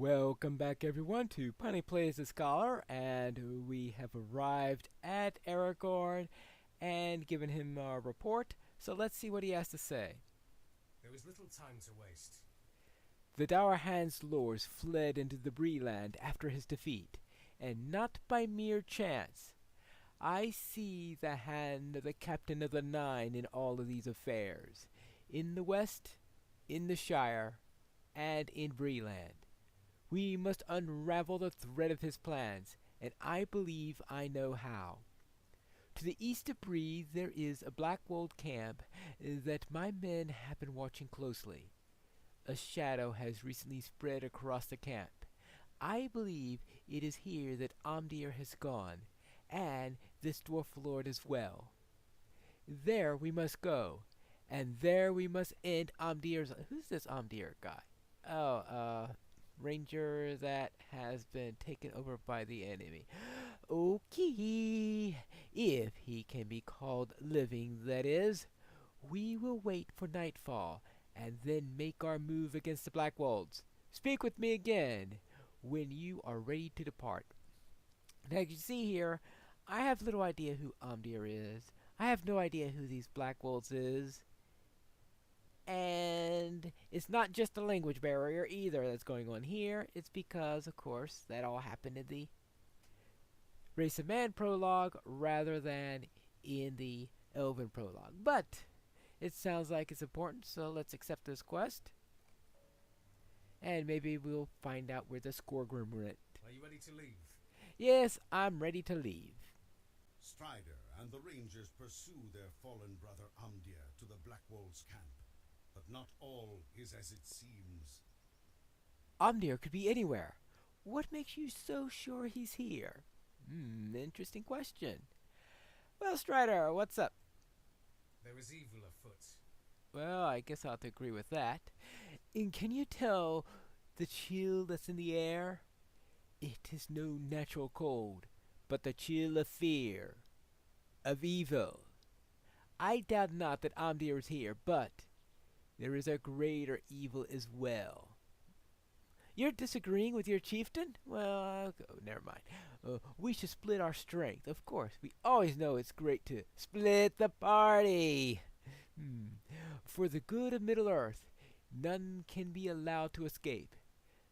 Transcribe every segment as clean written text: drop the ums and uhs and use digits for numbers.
Welcome back everyone to Punny Plays the Scholar, and we have arrived at Aragorn and given him a report, so let's see what he has to say. There was little time to waste. The Dourhand's lords fled into the Breeland after his defeat, and not by mere chance. I see the hand of the Captain of the Nine in all of these affairs, in the west, in the Shire, and in Breeland. We must unravel the thread of his plans, and I believe I know how. To the east of Bree there is a black-walled camp that my men have been watching closely. A shadow has recently spread across the camp. I believe it is here that Amdir has gone, and this dwarf lord as well. There we must go, and there we must end Amdir's— Who's this Amdir guy? Ranger that has been taken over by the enemy. Okay, if he can be called living, that is. We will wait for nightfall, and then make our move against the Blackwolds. Speak with me again when you are ready to depart. Now you can see here, I have little idea who Amdir is. I have no idea who these Blackwolds is. And it's not just the language barrier either that's going on here. It's because, of course, that all happened in the Race of Man prologue rather than in the Elven prologue. But it sounds like it's important, so let's accept this quest. And maybe we'll find out where the Skorgrim went. Are you ready to leave? Yes, I'm ready to leave. Strider and the Rangers pursue their fallen brother Amdir to the Blackwolds camp. But not all is as it seems. Amdir could be anywhere. What makes you so sure he's here? Interesting question. Well, Strider, what's up? There is evil afoot. Well, I guess I'll have to agree with that. And can you tell the chill that's in the air? It is no natural cold, but the chill of fear, of evil. I doubt not that Amdir is here, but there is a greater evil as well. You're disagreeing with your chieftain? Well, never mind. We should split our strength. Of course, we always know it's great to split the party. For the good of Middle-earth, none can be allowed to escape.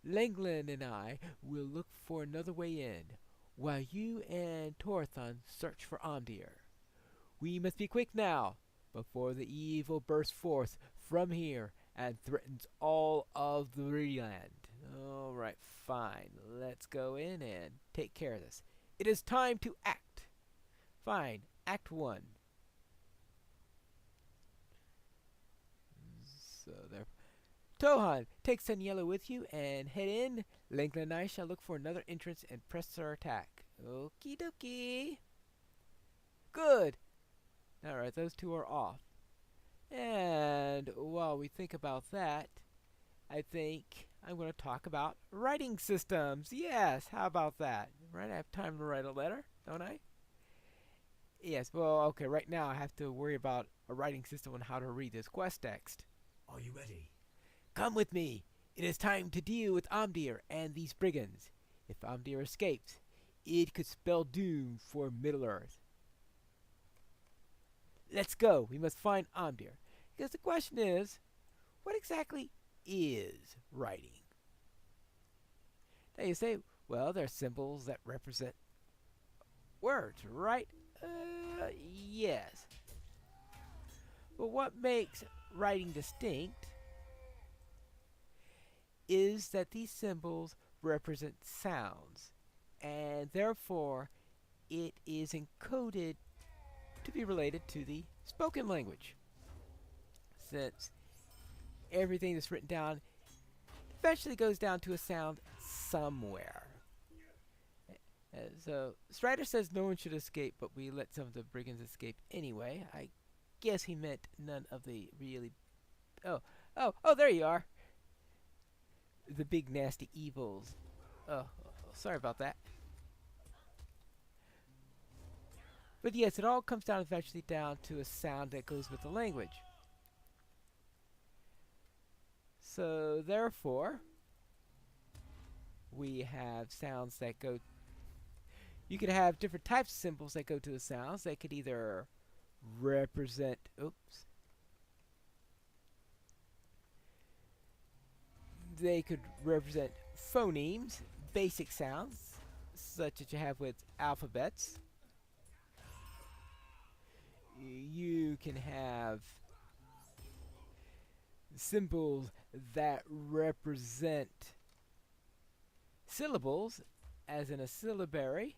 Langland and I will look for another way in, while you and Dourhand search for Amdir. We must be quick now, before the evil bursts forth from here and threatens all of the Breeland. Alright, fine. Let's go in and take care of this. It is time to act. Fine, Act 1. So there. Dourhand, take Sun Yellow with you and head in. Langland and I shall look for another entrance and press our attack. Okie dokie. Good. Alright, those two are off. And while we think about that, I think I'm going to talk about writing systems. Yes, how about that? Right, I have time to write a letter, don't I? Yes, well, okay, right now I have to worry about a writing system on how to read this quest text. Are you ready? Come with me. It is time to deal with Amdir and these brigands. If Amdir escapes, it could spell doom for Middle-earth. Let's go. We must find Amdir. Because the question is, what exactly is writing? Now you say, well, they're symbols that represent words, right? Yes. But what makes writing distinct is that these symbols represent sounds, and therefore it is encoded to be related to the spoken language, since everything that's written down eventually goes down to a sound somewhere. So Strider says no one should escape, but we let some of the brigands escape anyway. I guess he meant none of the really— oh, there you are. The big nasty evils. Sorry about that. But yes, it all comes down eventually down to a sound that goes with the language. So therefore, We have sounds that go. You could have different types of symbols that go to the sounds. They could either represent. Oops. They could represent phonemes, basic sounds, such as you have with alphabets. You can have symbols that represent syllables, as in a syllabary.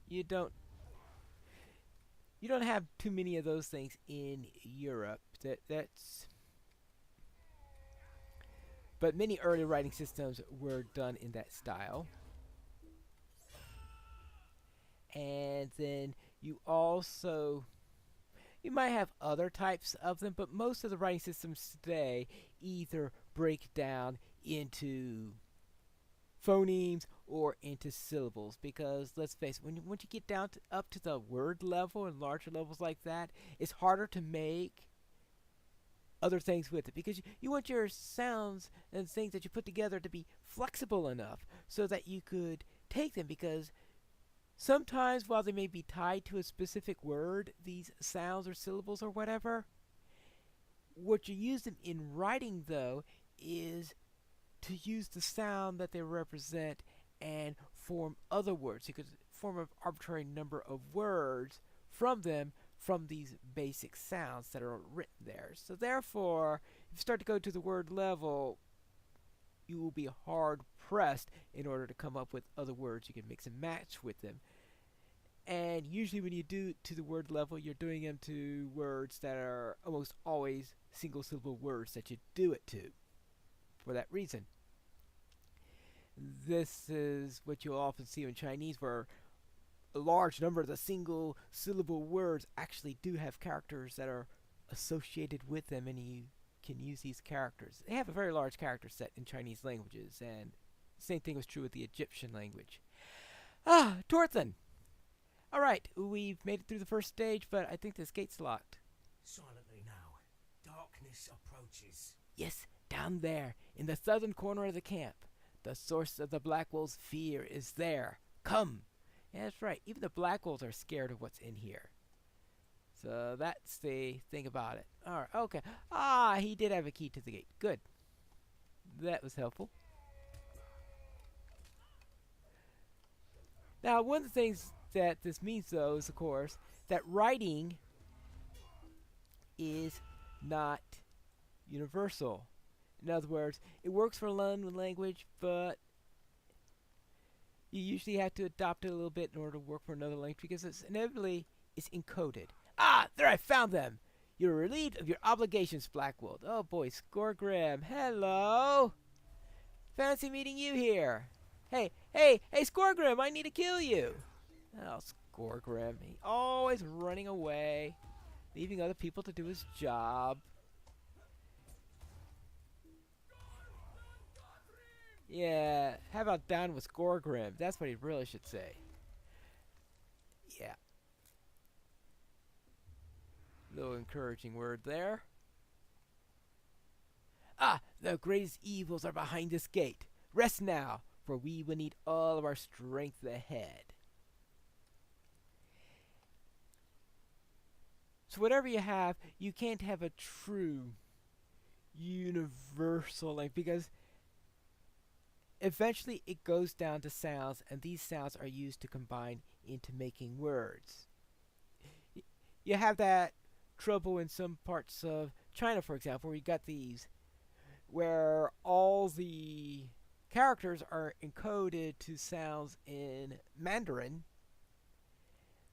You don't have too many of those things in Europe. That's but many early writing systems were done in that style. And then you might have other types of them, but most of the writing systems today either break down into phonemes or into syllables, because let's face it, once you get down up to the word level and larger levels like that, it's harder to make other things with it, because you want your sounds and things that you put together to be flexible enough so that you could take them, because sometimes while they may be tied to a specific word, these sounds or syllables or whatever, what you use them in writing though is to use the sound that they represent and form other words. You could form an arbitrary number of words from them, from these basic sounds that are written there. So therefore, if you start to go to the word level, you will be hard pressed in order to come up with other words you can mix and match with them. And usually when you do to the word level, you're doing them to words that are almost always single syllable words that you do it to, for that reason. This is what you'll often see in Chinese, where a large number of the single syllable words actually do have characters that are associated with them, and you can use these characters. They have a very large character set in Chinese languages, and the same thing was true with the Egyptian language. Dourhand! Alright, we've made it through the first stage, but I think this gate's locked. Silently now. Darkness approaches. Yes, down there, in the southern corner of the camp. The source of the Black Wolves' fear is there. Come! Yeah, that's right. Even the Black Wolves are scared of what's in here. So that's the thing about it. Alright, okay. He did have a key to the gate. Good. That was helpful. Now, one of the things that this means, though, is, of course, that writing is not universal. In other words, it works for one language, but you usually have to adopt it a little bit in order to work for another language, because it's inevitably encoded. There, I found them! You're relieved of your obligations, Blackwold. Oh boy, Scoregrim. Hello! Fancy meeting you here. Hey, Scoregrim, I need to kill you! Oh, Scoregrim. He always running away, leaving other people to do his job. Yeah, how about down with Scoregrim? That's what he really should say. Yeah. Little encouraging word there. The greatest evils are behind this gate. Rest now, for we will need all of our strength ahead. So whatever you have, you can't have a true universal language, because eventually it goes down to sounds, and these sounds are used to combine into making words. You have that trouble in some parts of China, for example, where you got these, where all the characters are encoded to sounds in Mandarin.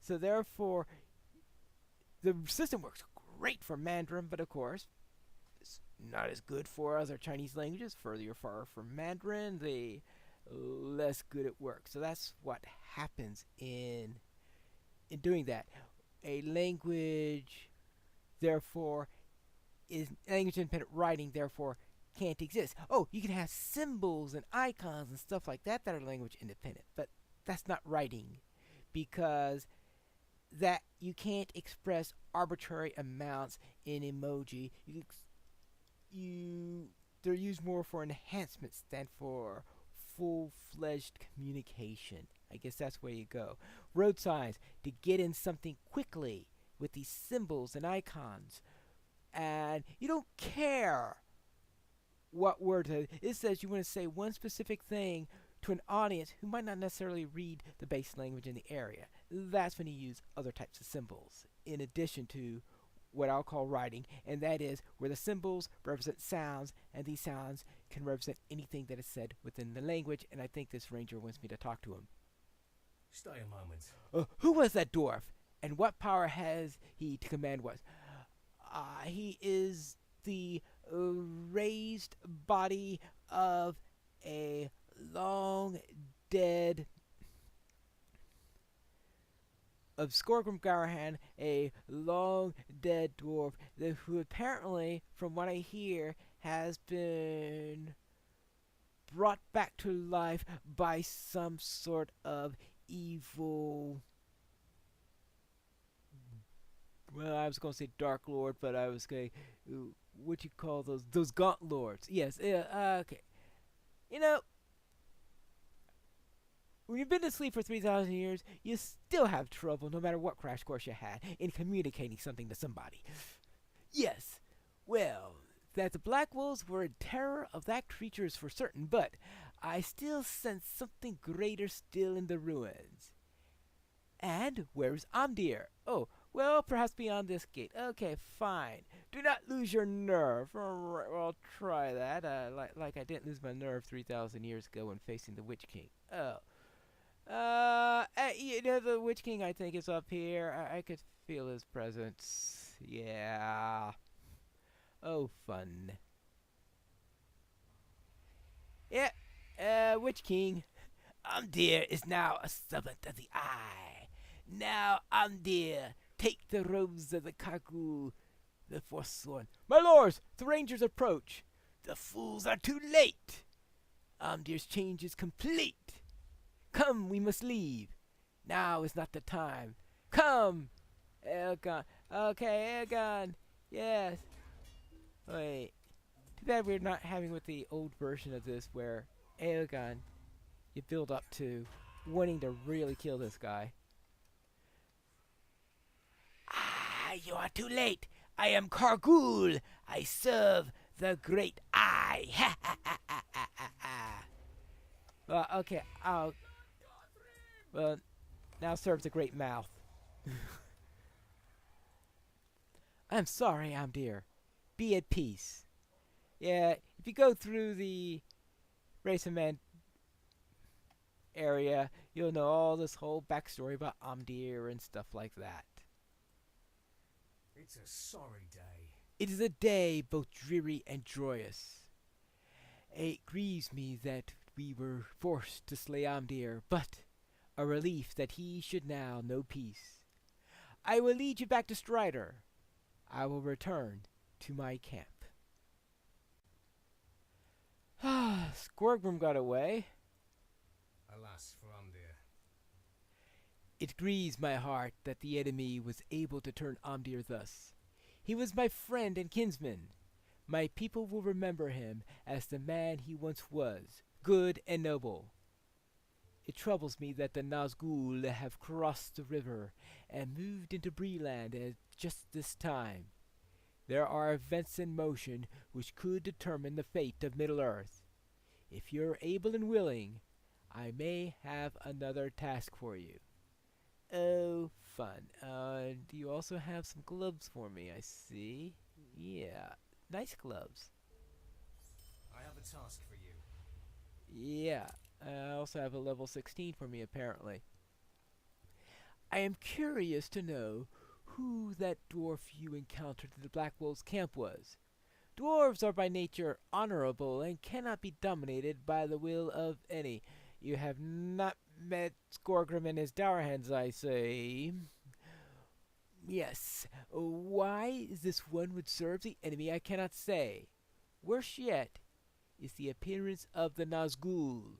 So therefore, the system works great for Mandarin, but of course, it's not as good for other Chinese languages. Further you're far from Mandarin, the less good it works. So that's what happens in doing that. A language, therefore, is language-independent writing, therefore, can't exist. You can have symbols and icons and stuff like that that are language-independent, but that's not writing, because that you can't express arbitrary amounts in emoji. They're used more for enhancements than for full-fledged communication. I guess that's where you go. Road signs to get in something quickly with these symbols and icons. And you don't care what word it says. You want to say one specific thing to an audience who might not necessarily read the base language in the area. That's when you use other types of symbols in addition to what I'll call writing, and that is where the symbols represent sounds, and these sounds can represent anything that is said within the language. And I think this ranger wants me to talk to him. Stay a moment. Who was that dwarf, and what power has he to command what? He is the raised body of a long dead of Skorgrim Dourhand, a long dead dwarf who apparently, from what I hear, has been brought back to life by some sort of evil. Well, I was going to say Dark Lord, but I was going to, what you call those Gaunt Lords. Yes, okay. You know, when you've been asleep for 3,000 years, you still have trouble, no matter what crash course you had, in communicating something to somebody. Yes, well, that the Black Wolves were in terror of that creature is for certain, but I still sense something greater still in the ruins. And where's Amdir? Oh, well, perhaps beyond this gate. Okay, fine. Do not lose your nerve. Well, I'll try that. Like I didn't lose my nerve 3,000 years ago when facing the Witch King. Oh. You know, the Witch King, I think, is up here. I could feel his presence. Yeah. Oh, fun. Yeah, Witch King. Amdir is now a servant of the Eye. Now, Amdir, take the robes of the Kargul, the Forsworn. My lords, the Rangers approach. The fools are too late. Amdir's change is complete. Come, we must leave. Now is not the time. Come! Aegon. Okay, Aegon. Yes. Wait. Too bad we're not having with the old version of this where Aegon, you build up to wanting to really kill this guy. Ah, you are too late. I am Kargul. I serve the Great Eye. Ha ha ha ha ha ha. Well, okay, well, now serves a great mouth. I'm sorry, Amdir. Be at peace. Yeah, if you go through the Race of Man area, you'll know all this whole backstory about Amdir and stuff like that. It's a sorry day. It is a day both dreary and joyous. It grieves me that we were forced to slay Amdir, but a relief that he should now know peace. I will lead you back to Strider. I will return to my camp. Skorgrim got away. Alas for Amdir. It grieves my heart that the enemy was able to turn Amdir thus. He was my friend and kinsman. My people will remember him as the man he once was, good and noble. It troubles me that the Nazgul have crossed the river and moved into Breeland at just this time. There are events in motion which could determine the fate of Middle-earth. If you're able and willing, I may have another task for you. Oh, fun. Do you also have some gloves for me, I see? Yeah, nice gloves. I have a task for you. Yeah, I also have a level 16 for me, apparently. I am curious to know who that dwarf you encountered at the Black Wolf's camp was. Dwarves are by nature honorable and cannot be dominated by the will of any. You have not met Skorgrim and his Dourhands, I say. Yes. Why this one would serve the enemy, I cannot say. Worse yet is the appearance of the Nazgul.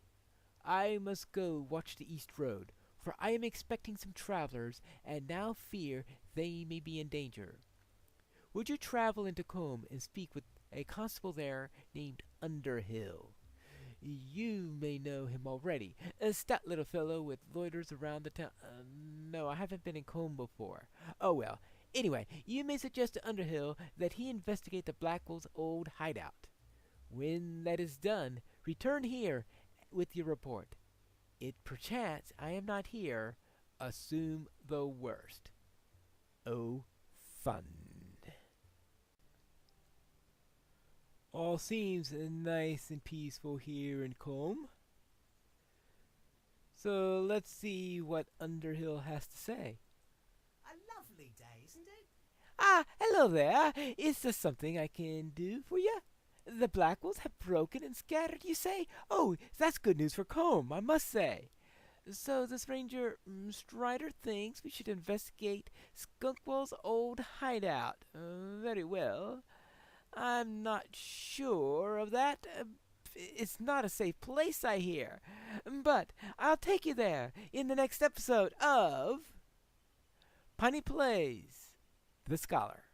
I must go watch the east road, for I am expecting some travelers, and now fear they may be in danger. Would you travel into Combe and speak with a constable there named Underhill? You may know him already. A stout little fellow with loiters around the town. No, I haven't been in Combe before. Oh well. Anyway, you may suggest to Underhill that he investigate the Blackwell's old hideout. When that is done, return here with your report. If perchance I am not here, assume the worst. Oh, fun. All seems nice and peaceful here in Combe. So let's see what Underhill has to say. A lovely day, isn't it? Ah, hello there. Is there something I can do for you? The Blackwells have broken and scattered, you say? Oh, that's good news for Combe, I must say. So this Ranger Strider thinks we should investigate Skunkwell's old hideout. Very well. I'm not sure of that. It's not a safe place, I hear. But I'll take you there in the next episode of Piney Plays the Scholar.